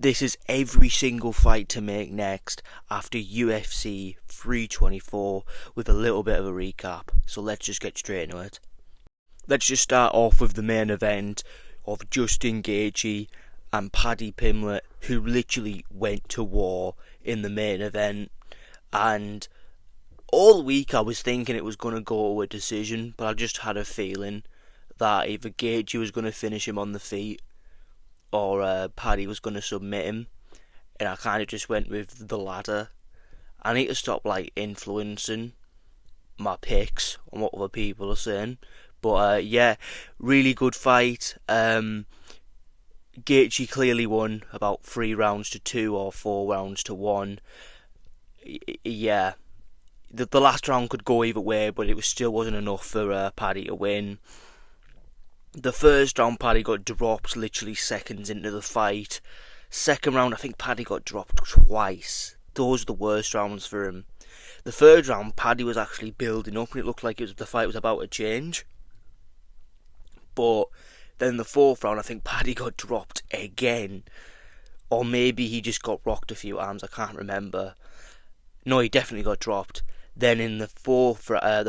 This is every single fight to make next after UFC 324 with a little bit of a recap. So let's just get straight into it. Let's just start off with the main event of Justin Gaethje and Paddy Pimblett, who literally went to war in the main event. And all week I was thinking it was going to go to a decision, but I just had a feeling that either Gaethje was going to finish him on the feet or Paddy was going to submit him, and I kind of just went with the latter. I need to stop influencing my picks on what other people are saying, but yeah, really good fight. Gaethje clearly won about 3 rounds to 2 or 4 rounds to 1. Yeah, the last round could go either way, but it still wasn't enough for Paddy to win. The first round, Paddy got dropped literally seconds into the fight. Second round, I think Paddy got dropped twice. Those are the worst rounds for him. The third round, Paddy was actually building up, and it looked like the fight was about to change. But then the fourth round, I think Paddy got dropped again. Or maybe he just got rocked a few times, I can't remember. No, he definitely got dropped. Then in the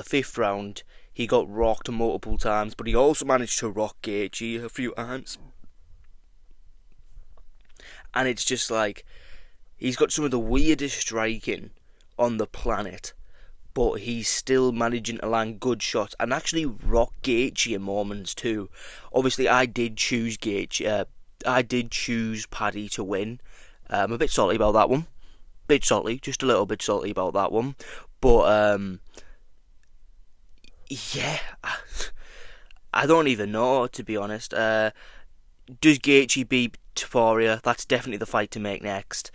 fifth round, he got rocked multiple times, but he also managed to rock Gaethje a few times. And it's just he's got some of the weirdest striking on the planet, but he's still managing to land good shots and actually rock Gaethje in moments too. Obviously, I did choose Gaethje. I did choose Paddy to win. I'm a bit salty about that one. Bit salty, just a little bit salty about that one. But yeah, I don't even know, to be honest. Does Gaethje beat Topuria? That's definitely the fight to make next.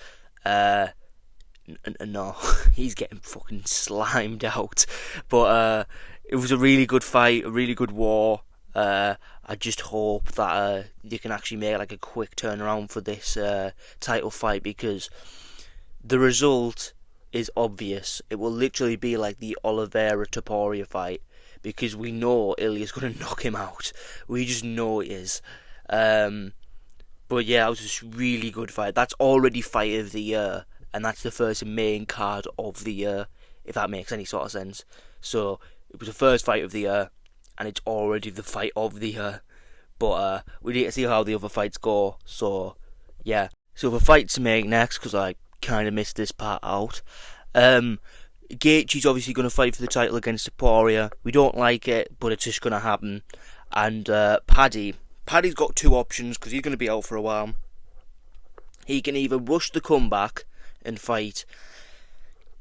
No, he's getting fucking slimed out. But it was a really good fight, a really good war. I just hope that you can actually make a quick turnaround for this title fight, because the result is obvious. It will literally be like the Oliveira Topuria fight, because we know Ilya's going to knock him out. We just know it is. But yeah, it was just a really good fight. That's already fight of the year, and that's the first main card of the year, if that makes any sort of sense. So it was the first fight of the year, and it's already the fight of the year. But we need to see how the other fights go. So yeah, so the fight to make next, because I kind of missed this part out. Gaethje's obviously going to fight for the title against Topuria. We don't like it, but it's just going to happen. And Paddy's got 2 options, because he's going to be out for a while. He can either rush the comeback and fight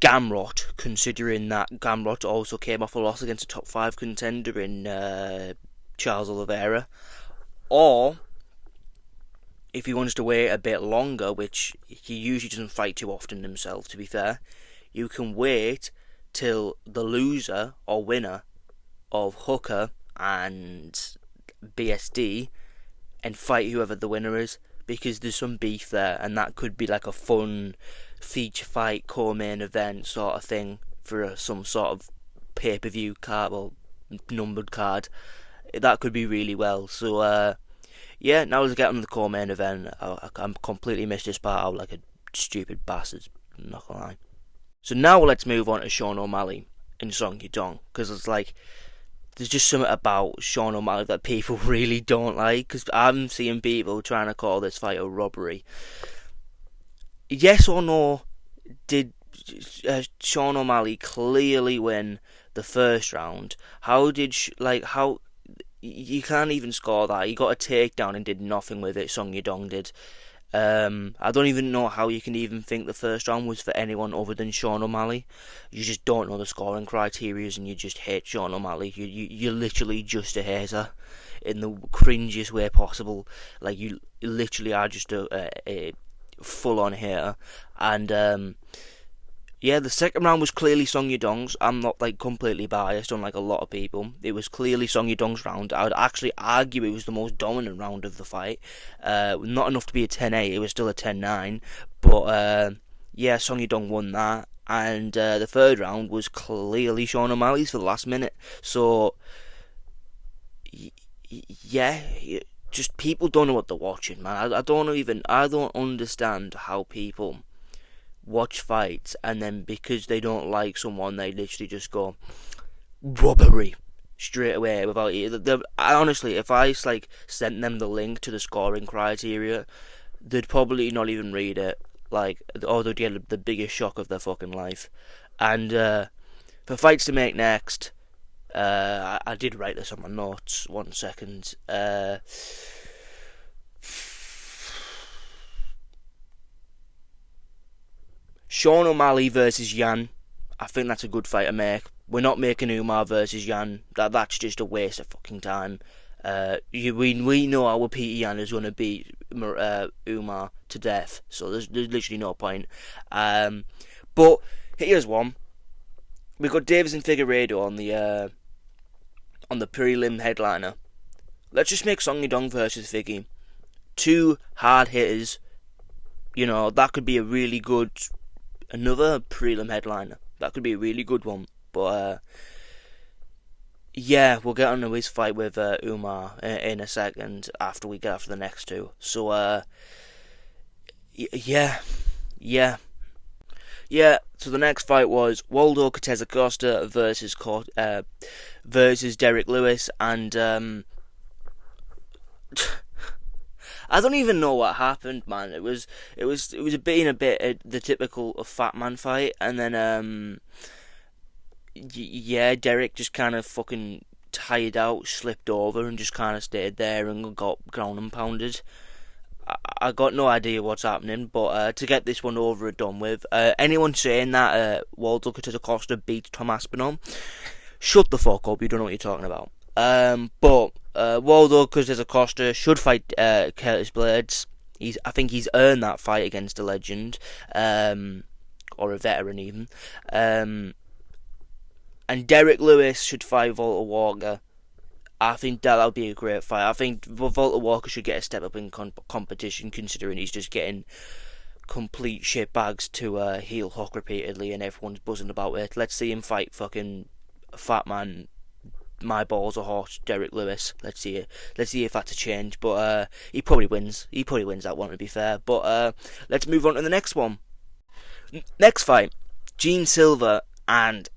Gamrot, considering that Gamrot also came off a loss against a top 5 contender in Charles Oliveira, or if he wants to wait a bit longer, which he usually doesn't fight too often himself, to be fair, you can wait till the loser or winner of Hooker and BSD and fight whoever the winner is, because there's some beef there, and that could be a fun feature fight, co-main event sort of thing for some sort of pay-per-view card or numbered card. That could be really well. So yeah, now let's get on to the co-main event. I completely missed this part out like a stupid bastard, I'm not gonna lie. So now let's move on to Sean O'Malley and Song Yadong, because it's there's just something about Sean O'Malley that people really don't like, because I'm seeing people trying to call this fight a robbery. Yes or no, did Sean O'Malley clearly win the first round? How did, how, you can't even score that. He got a takedown and did nothing with it, Song Yadong did. I don't even know how you can even think the first round was for anyone other than Sean O'Malley. You just don't know the scoring criteria, and you just hate Sean O'Malley. You're literally just a hater in the cringiest way possible. You literally are just a full-on hater. And yeah, the second round was clearly Song Yadong's. I'm not completely biased, unlike a lot of people. It was clearly Song Yadong's round. I would actually argue it was the most dominant round of the fight. Not enough to be a 10-8, it was still a 10-9. But yeah, Song Yadong won that. And the third round was clearly Sean O'Malley's for the last minute. So yeah, just people don't know what they're watching, man. I don't understand how people watch fights and then because they don't like someone, they literally just go robbery straight away without it. Honestly, if I like sent them the link to the scoring criteria, they'd probably not even read it. Like, or they'd get the biggest shock of their fucking life. And for fights to make next, I did write this on my notes. 1 second. Sean O'Malley versus Yan. I think that's a good fight to make. We're not making Umar versus Yan. That's just a waste of fucking time. We know our Peter Yan is going to beat Umar to death, so there's literally no point. But here's one. We've got Davis and Figueiredo on the prelim headliner. Let's just make Song Yadong versus Figgy. Two hard hitters. You know, that could be a really good, another prelim headliner. That could be a really good one. But yeah, we'll get on to his fight with Umar in a second after we get after the next two. So yeah. So the next fight was Waldo Cortez Acosta versus Derek Lewis, and I don't even know what happened, man. It was a bit the typical fat man fight, and then Derek just kind of fucking tired out, slipped over, and just kind of stayed there and got ground and pounded. I got no idea what's happening, but to get this one over and done with, anyone saying that Waldo Cortez Acosta beat Tom Aspinall, shut the fuck up, you don't know what you're talking about. But Waldo Cortez Acosta should fight Curtis Blades. I think he's earned that fight against a legend, or a veteran even. And Derek Lewis should fight Volta Walker. I think that would be a great fight. I think Volta Walker should get a step up in competition, considering he's just getting complete shitbags to heel hook repeatedly, and everyone's buzzing about it. Let's see him fight fucking fat man, my balls are hot, Derek Lewis. Let's see if that's a change. But he probably wins. He probably wins that one, to be fair. But let's move on to the next one. Next fight, Gene Silver and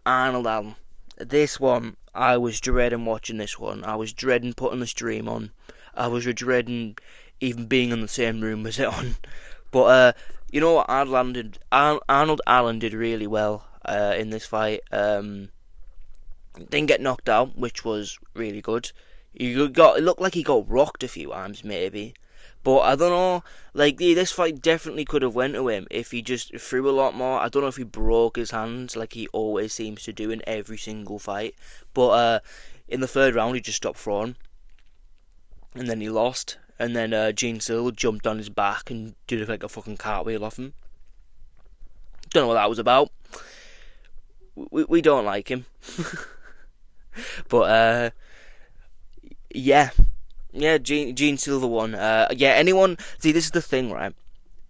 Arnold Allen. This one, I was dreading watching this one. I was dreading putting the stream on. I was dreading even being in the same room as it on. But you know what, Arnold Allen did really well in this fight. Didn't get knocked out, which was really good. It looked like he got rocked a few times, maybe. But I don't know, like, this fight definitely could have went to him if he just threw a lot more. I don't know if he broke his hands like he always seems to do in every single fight. But in the third round, he just stopped throwing. And then he lost. And then Gene Silver jumped on his back and did like a fucking cartwheel off him. Don't know what that was about. We don't like him. But yeah, Gene Silver won. Anyone see, this is the thing, right?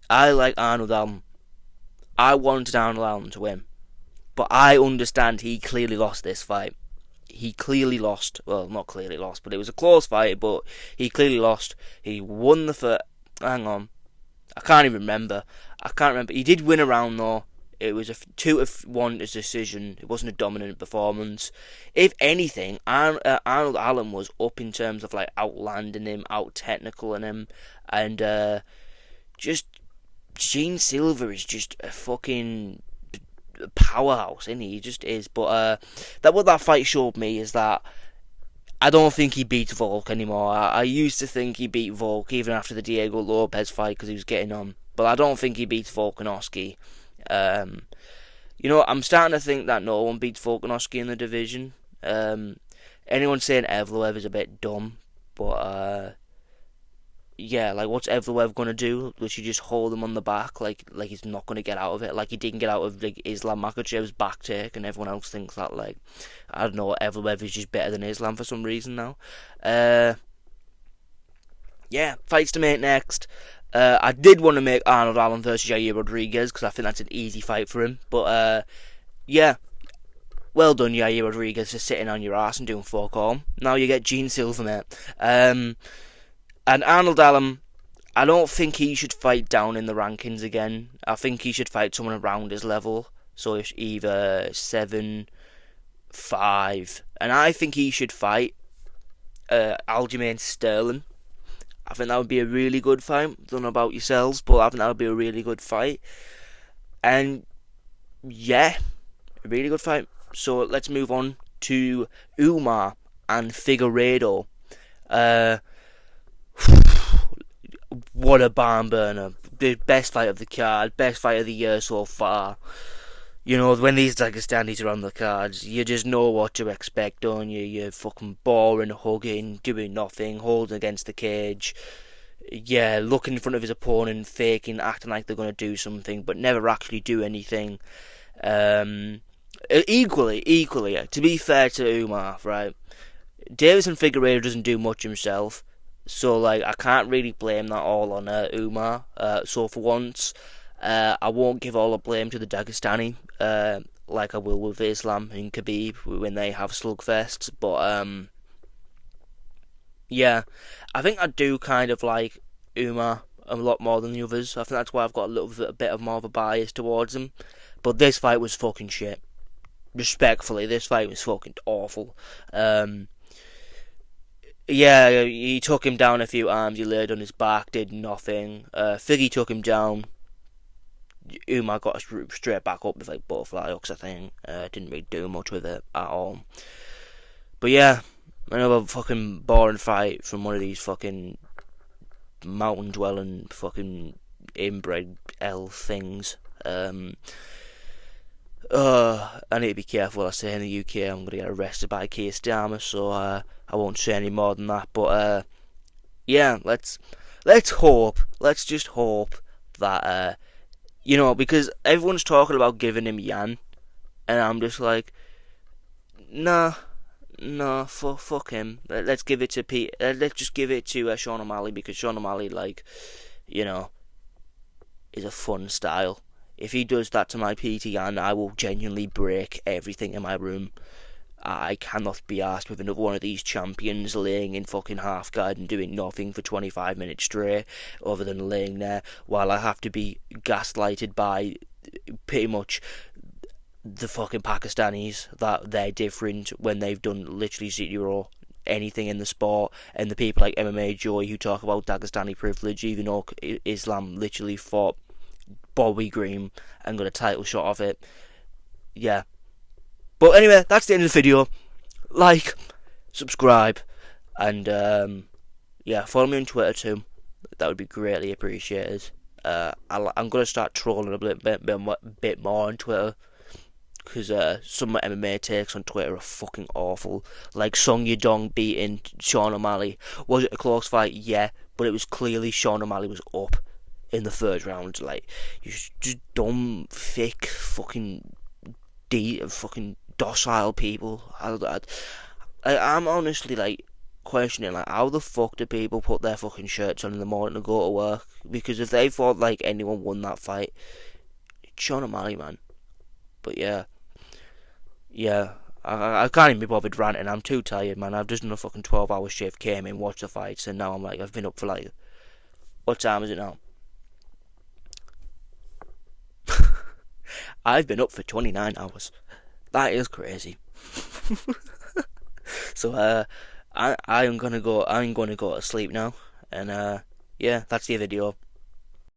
I like Arnold Allen. I wanted Arnold Allen to win, but I understand he clearly lost this fight. He clearly lost. Well, not clearly lost, but it was a close fight. But he clearly lost. He won the first. Hang on, I can't even remember. He did win a round though. It was a 2-1 decision. It wasn't a dominant performance. If anything, Arnold Allen was up in terms of like outlanding him, out-technicaling him, and just Gene Silver is just a fucking powerhouse, isn't he? He just is. But what that fight showed me is that I don't think he beats Volk anymore. I used to think he beat Volk even after the Diego Lopez fight because he was getting on, but I don't think he beats Volkanovski. I'm starting to think that no one beats Volkanovski in the division. Anyone saying Evloev is a bit dumb, but what's Evloev gonna do? Will she just hold him on the back like he's not gonna get out of it, like he didn't get out of like Islam Makhachev's back take, and everyone else thinks that I don't know, Evloev is just better than Islam for some reason now. Fights to make next. I did want to make Arnold Allen versus Yair Rodriguez because I think that's an easy fight for him. But Well done, Yair Rodriguez, for sitting on your ass and doing fuck all. Now you get Gene Silver, mate. And Arnold Allen, I don't think he should fight down in the rankings again. I think he should fight someone around his level. So it's either 7, 5. And I think he should fight Aljamain Sterling. I think that would be a really good fight. Don't know about yourselves, but I think that would be a really good fight. And yeah, a really good fight. So let's move on to Umar and Figueiredo. What a barn burner. The best fight of the card, best fight of the year so far. You know, when these Dagestanis are on the cards, you just know what to expect, don't you? You're fucking boring, hugging, doing nothing, holding against the cage. Yeah, looking in front of his opponent, faking, acting like they're going to do something, but never actually do anything. Equally, to be fair to Umar, right? Deiveson Figueiredo doesn't do much himself, so like I can't really blame that all on Umar. So for once, I won't give all the blame to the Dagestani, like I will with Islam and Khabib when they have slugfests. But yeah, I think I do kind of like Umar a lot more than the others. I think that's why I've got a bit of more of a bias towards him. But this fight was fucking shit. Respectfully, this fight was fucking awful. Yeah, he took him down a few times. He laid on his back, did nothing. Figgy took him down. Umar got straight back up with like butterfly hooks, I think. Didn't really do much with it at all. But yeah, another fucking boring fight from one of these fucking mountain dwelling fucking inbred L things. I need to be careful what I say in the UK. I'm going to get arrested by Keir Starmer, so I won't say any more than that. But yeah, let's hope. Let's just hope that you know, because everyone's talking about giving him Yan, and I'm just like, nah, fuck him. Let's give it to Pete. Let's just give it to Sean O'Malley, because Sean O'Malley, like, you know, is a fun style. If he does that to my PT Yan, I will genuinely break everything in my room. I cannot be asked with another one of these champions laying in fucking half guard and doing nothing for 25 minutes straight, other than laying there while I have to be gaslighted by pretty much the fucking Pakistanis that they're different when they've done literally zero anything in the sport, and the people like MMA Joy who talk about Dagestani privilege, even though Islam literally fought Bobby Green and got a title shot off it. Yeah. But anyway, that's the end of the video. Like, subscribe, and yeah, follow me on Twitter too. That would be greatly appreciated. I'm gonna start trolling a bit more on Twitter, because some of my MMA takes on Twitter are fucking awful. Like Song Yadong beating Sean O'Malley. Was it a close fight? Yeah, but it was clearly Sean O'Malley was up in the third round. Like, you just dumb, thick, fucking docile people. I'm honestly like questioning, like, how the fuck do people put their fucking shirts on in the morning to go to work? Because if they thought like anyone won that fight, it's Sean O'Malley, man. But yeah, I can't even be bothered ranting. I'm too tired, man. I've just done a fucking 12-hour shift, came in, watched the fights, and now I'm like, I've been up for like, what time is it now? I've been up for 29 hours. That is crazy. So I'm gonna go to sleep now, and yeah, that's the video.